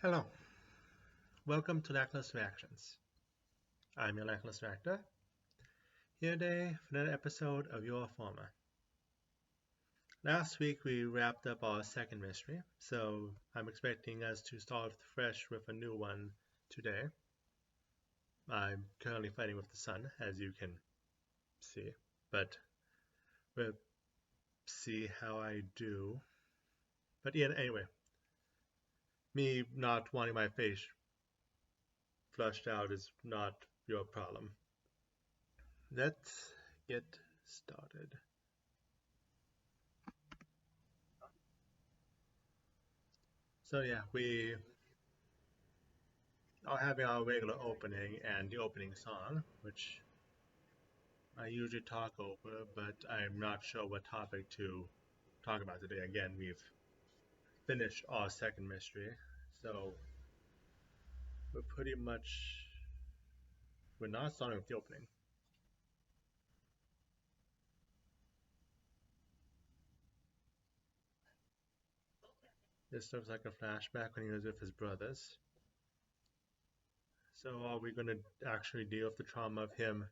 Hello, welcome to Lackluster Reactions. I'm your Lackluster Actor, here today for another episode of your Forma. Last week we wrapped up our second mystery, so I'm expecting us to start fresh with a new one today. I'm currently fighting with the sun, as you can see, but we'll see how I do. But yeah, anyway, me not wanting my face flushed out is not your problem. Let's get started. So yeah, we are having our regular opening and the opening song, which I usually talk over, but I'm not sure what topic to talk about today. Again, we've finished our second mystery, so we're pretty much we're not starting with the opening. This looks like a flashback when he was with his brothers. So are we going to actually deal with the trauma of him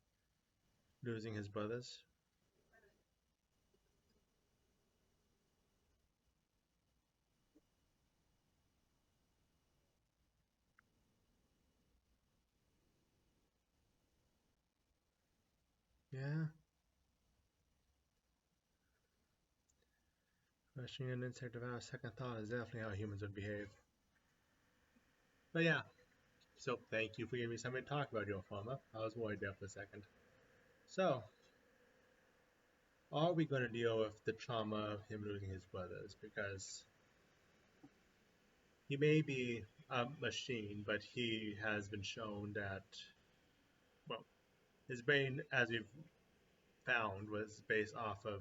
losing his brothers? Yeah. Rushing an insect without a second thought is definitely how humans would behave. But yeah, so thank you for giving me something to talk about, your Forma. I was worried there for a second. So, are we going to deal with the trauma of him losing his brothers? Because he may be a machine, but he has been shown that, well, his brain, as we've found, was based off of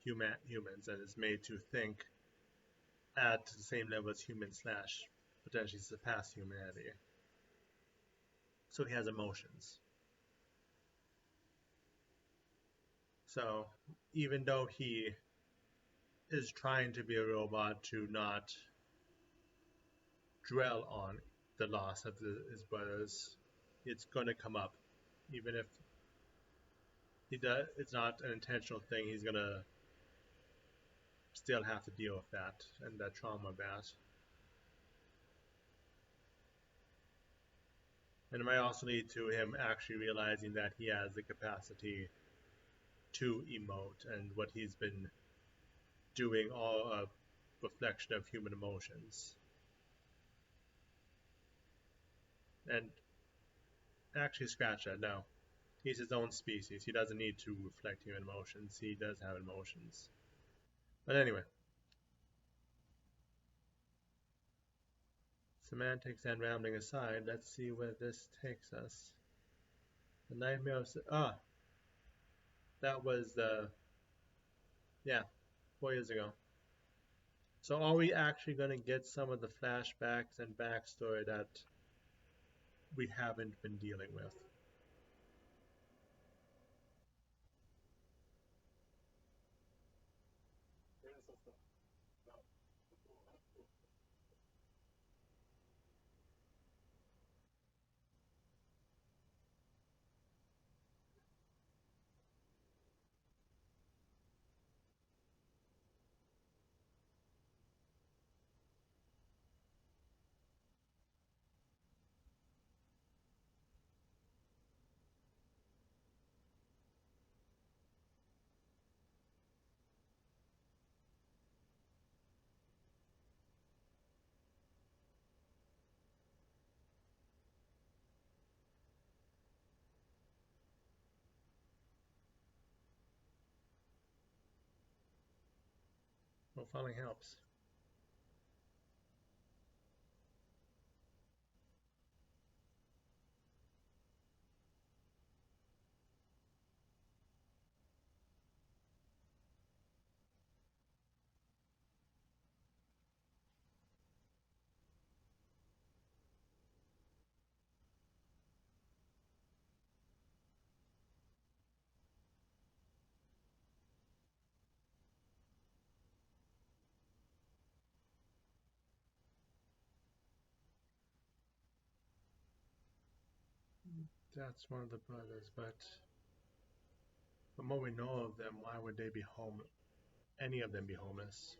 humans and is made to think at the same level as humans slash potentially surpass humanity. So he has emotions. So even though he is trying to be a robot to not dwell on the loss of his brothers, it's going to come up. Even if it's not an intentional thing, he's going to still have to deal with that and that trauma of that. And it might also lead to him actually realizing that he has the capacity to emote, and what he's been doing all a reflection of human emotions. And actually, scratch that. No, he's his own species. He doesn't need to reflect human emotions. He does have emotions. But anyway, semantics and rambling aside, let's see where this takes us. The Nightmare of... that was yeah, 4 years ago. So are we actually going to get some of the flashbacks and backstory that we haven't been dealing with? Well, following helps. That's one of the brothers, but from what we know of them, why would they be home? Any of them be homeless?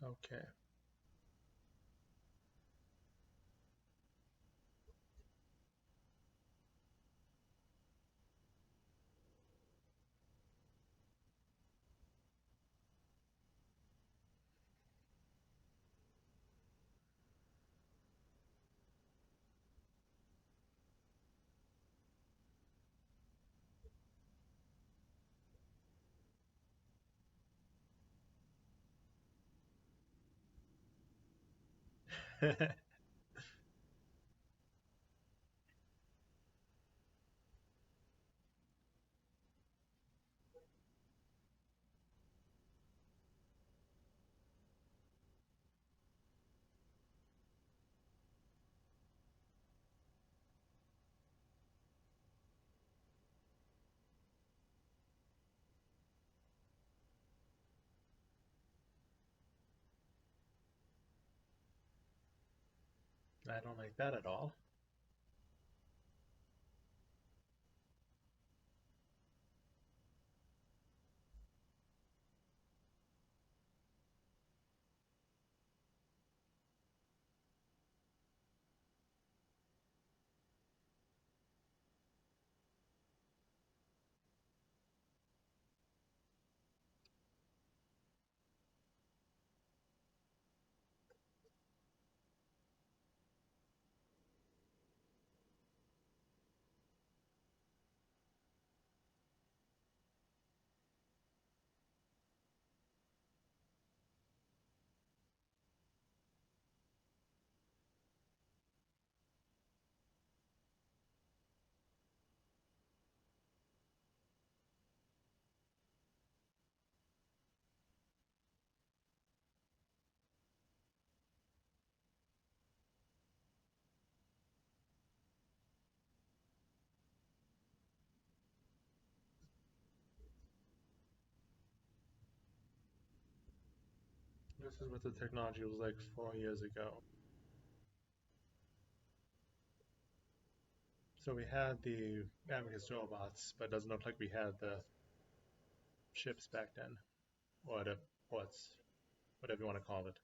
Okay. I don't like that at all. This is what the technology was like 4 years ago. So we had the Amicus robots, but it doesn't look like we had the ships back then, or the ports, whatever you want to call it.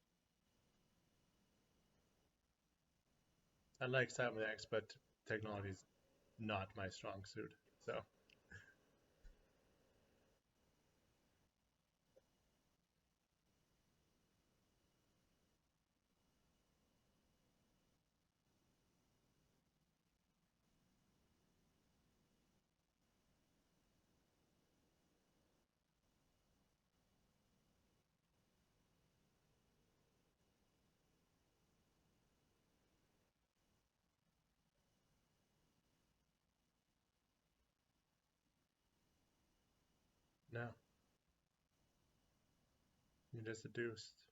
I like cybernetics, but technology's not my strong suit. So no, you just deduced.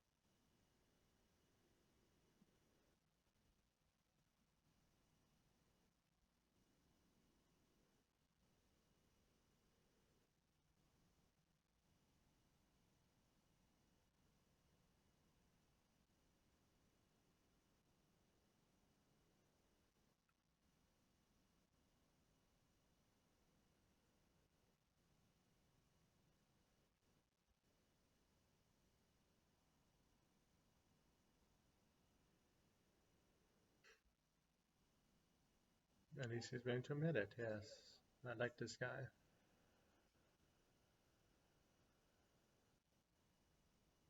At least he's willing to admit it. Yes, I like this guy.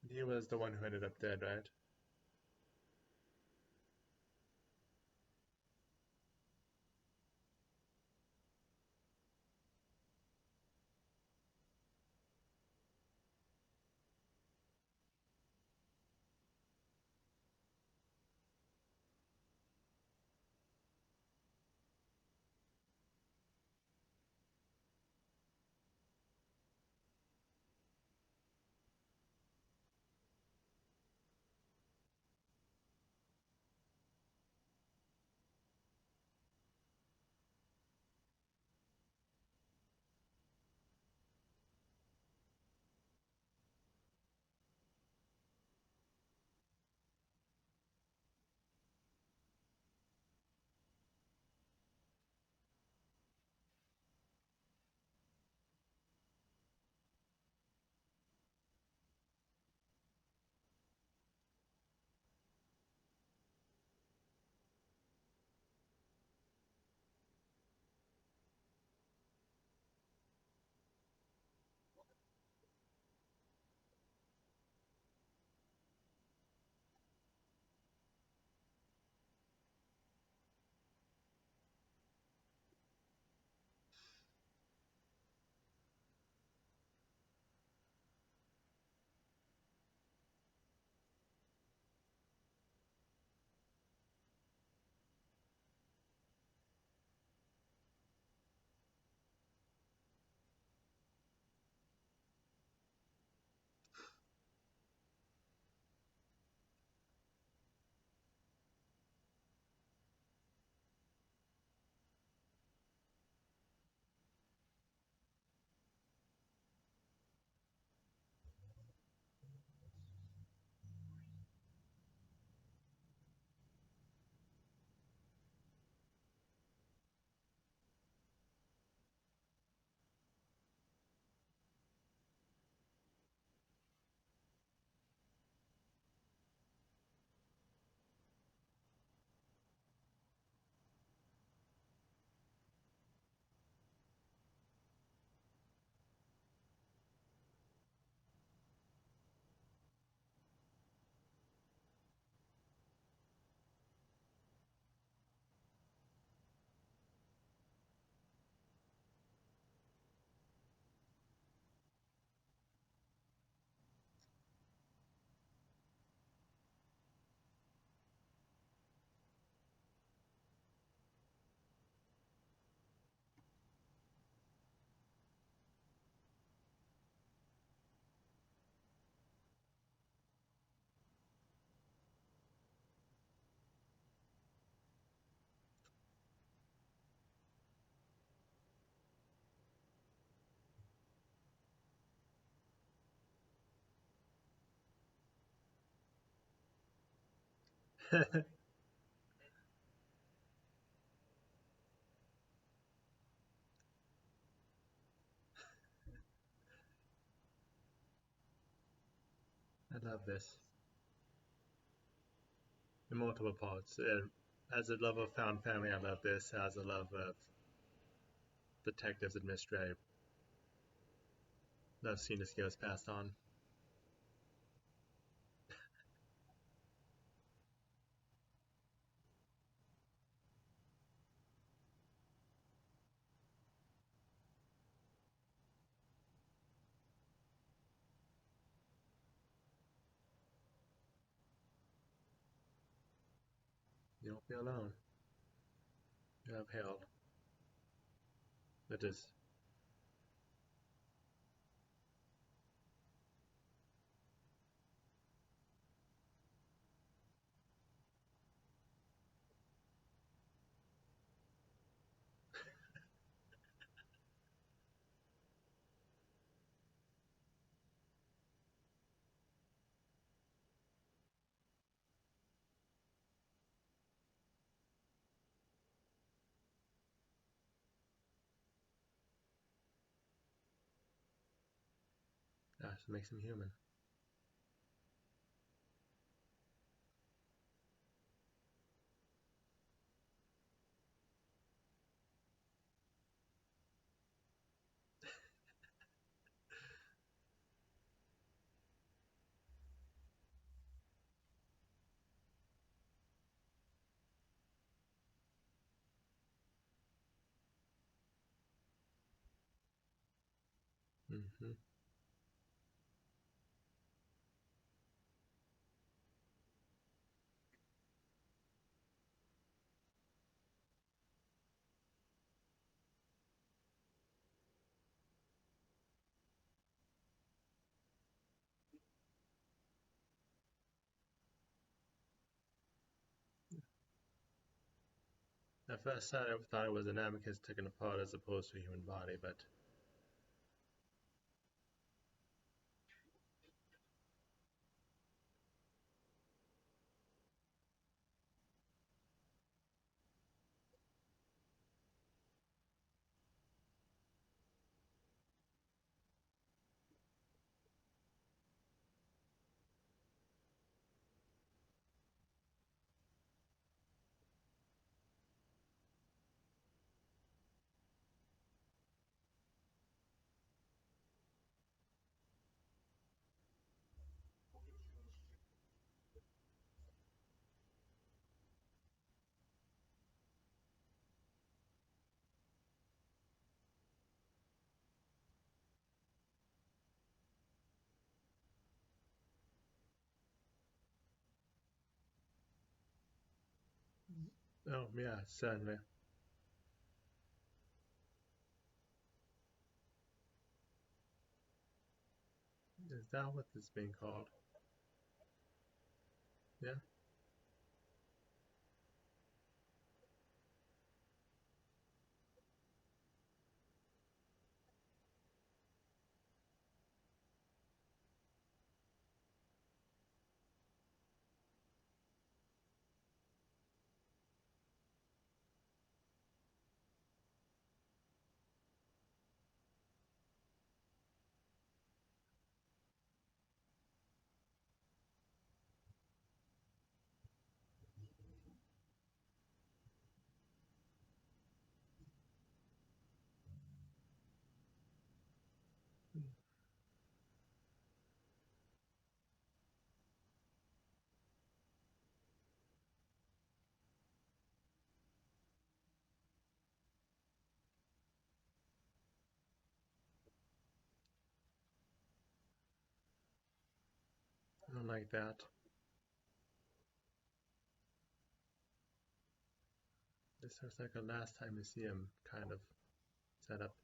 He was the one who ended up dead, right? I love this. In multiple parts. As a love of found family, I love this. As a love of detectives and mystery, I love seeing the skills passed on. You don't feel alone. You have held. It is. Gosh, it makes him human. Hmm. At first sight, I thought it was an amicus taken apart as opposed to a human body, but oh yeah, certainly. Is that what this being called? Yeah. I don't like that. This looks like a last time museum kind of setup.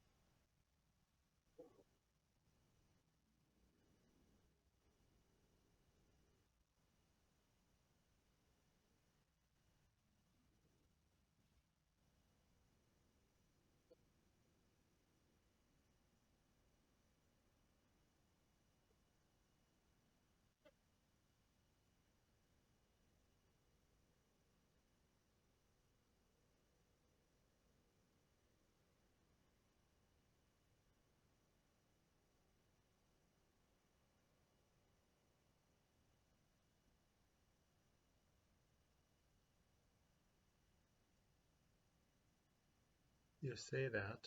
You say that,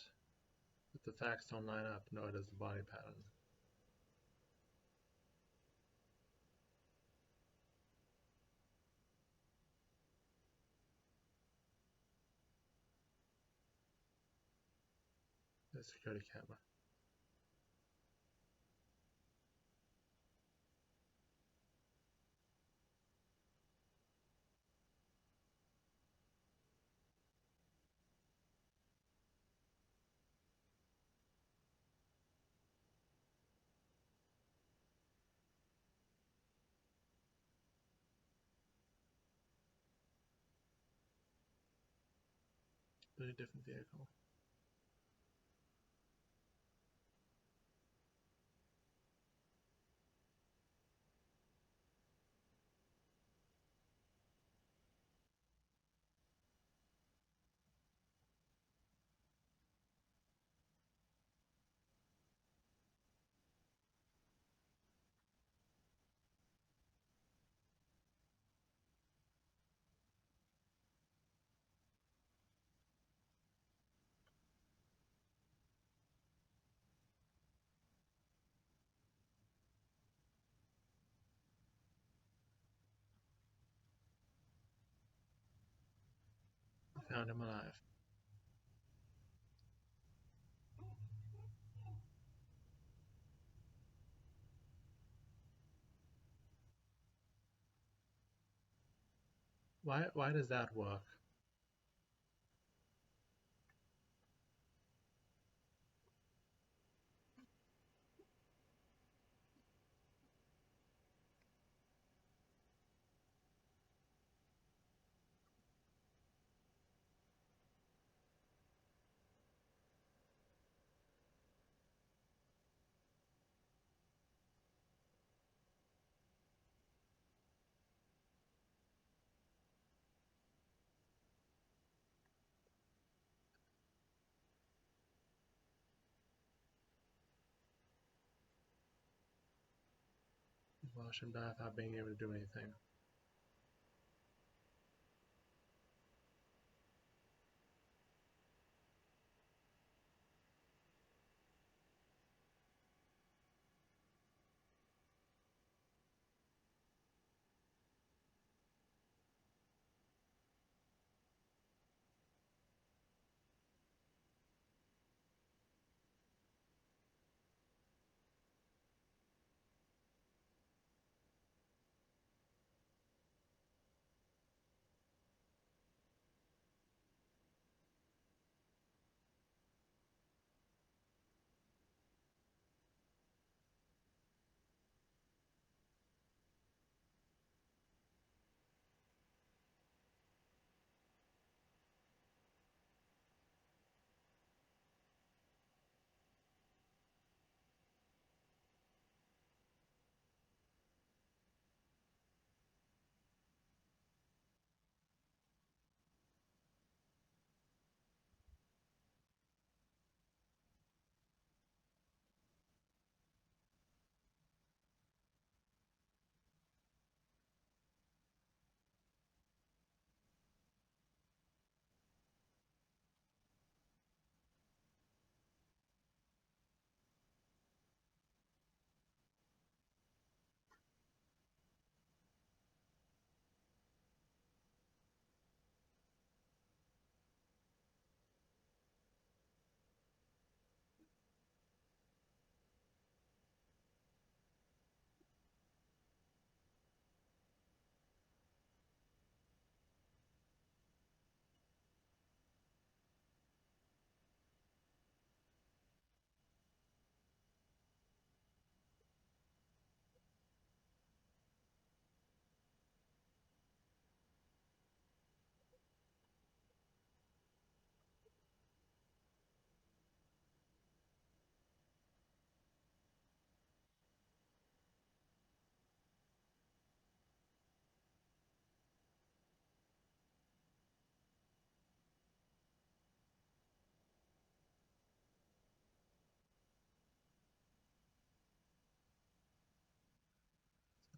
but the facts don't line up, nor does the body pattern. The security camera. Very different vehicle. Found him alive. Why does that work? Watch him die without being able to do anything.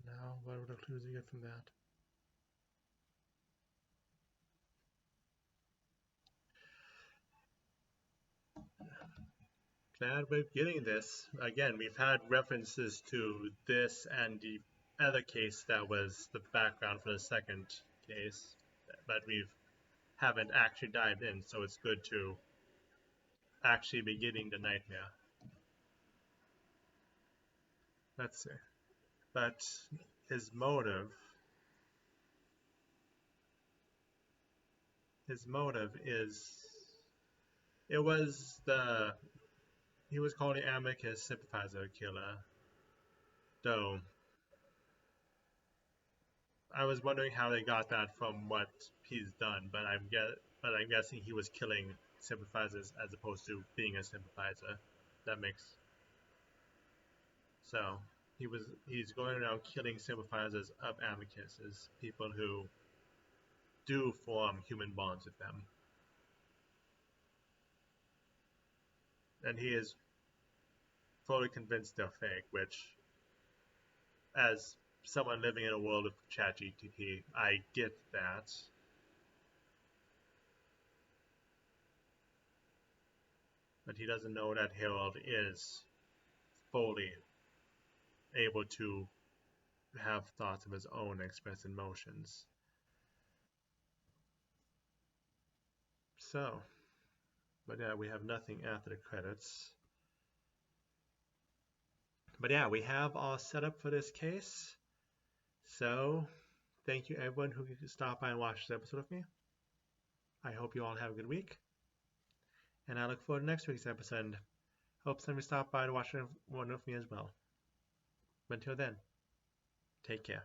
Now, what are the clues you get from that? bad way of getting this. Again, we've had references to this and the other case that was the background for the second case, but we haven't actually dived in, so it's good to actually be getting the nightmare. Let's see. But his motive is, it was the, he was called the Amicus sympathizer killer, though I was wondering how they got that from what he's done, but I'm guessing he was killing sympathizers as opposed to being a sympathizer. That makes so he's going around killing sympathizers of Amicus's, people who do form human bonds with them, and he is fully convinced they're fake. Which, as someone living in a world of ChatGPT, I get that. But he doesn't know that Harold is fully able to have thoughts of his own and express emotions. So, but yeah, we have nothing after the credits. But yeah, we have all set up for this case. So, thank you everyone who stopped by and watched this episode with me. I hope you all have a good week. And I look forward to next week's episode. Hope somebody stopped by to watch one with me as well. But until then, take care.